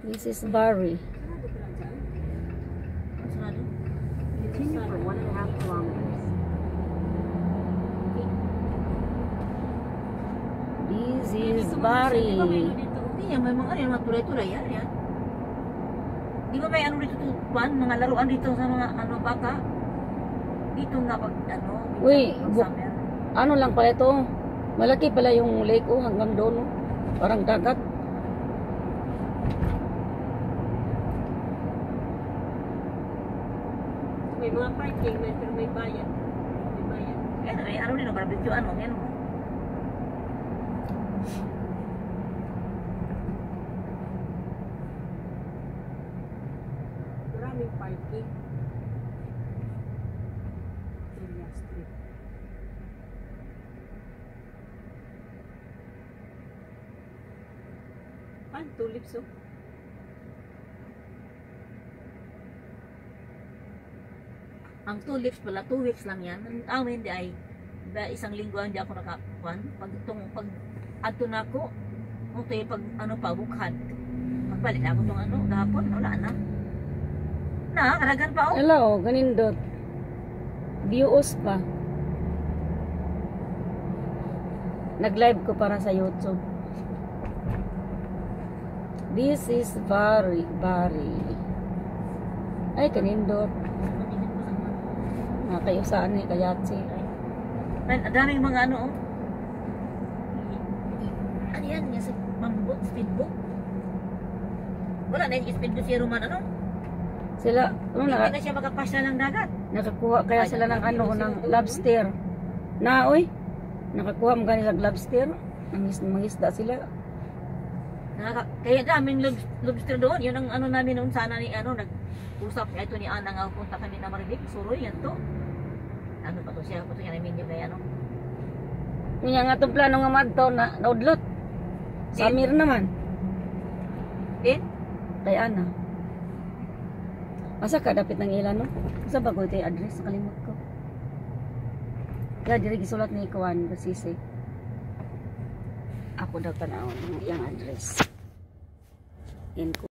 This is Barry. Continue for 1.5 kilometers. This is Barry. May mga tuloy-tuloy yan. Di ba may ano dito tutupan, mga laruan dito sa mga baka? Dito nga pag Uy, summer. ano lang pala ito? Malaki pala yung lake hanggang doon. Parang dagat. May mga parking, pero may bayan. May bayan. Ano din, barbecue, yan. Maraming parking. Area Street. Tulips oh. Ang tulips pala, 2 weeks lang yan. Ang amin di ay, isang linggo hindi ako nakakuan. Pag ato na ako, pag bukad. Magbalik na ako itong gahapon, wala na. Karagan pa oh. Hello, ganindot. Views pa. Nag-live ko para sa YouTube. This is Barry. Ay, kanindot. Kayo saan ni Kayatsi. Ang daming mga oh. Ano yan? Yung mamboat, speedboat. Wala na yung speedboat si Roman Sila, hindi na siya makapasya ng dagat. nakakuha kaya sila ng ng lobster. Oy. Nakakuha mo ganila lobster. Mangisda sila. Kaya daming lobster doon. Yun ang namin noon sana ni nag-usap ito ni Ana nga punta kami na Maribik. Suroy yan to. Ano pa to siya? Puto niya namin yung kaya Nga nga itong plano nga madto na naudlot. Samir naman. Kay Ana. Masa ka dapit ng ilan no? Sa bago ito yung address. Kalimot ko. Kaya diri gisulat ni Kuan Basisi. Ako daw tanaw yung address.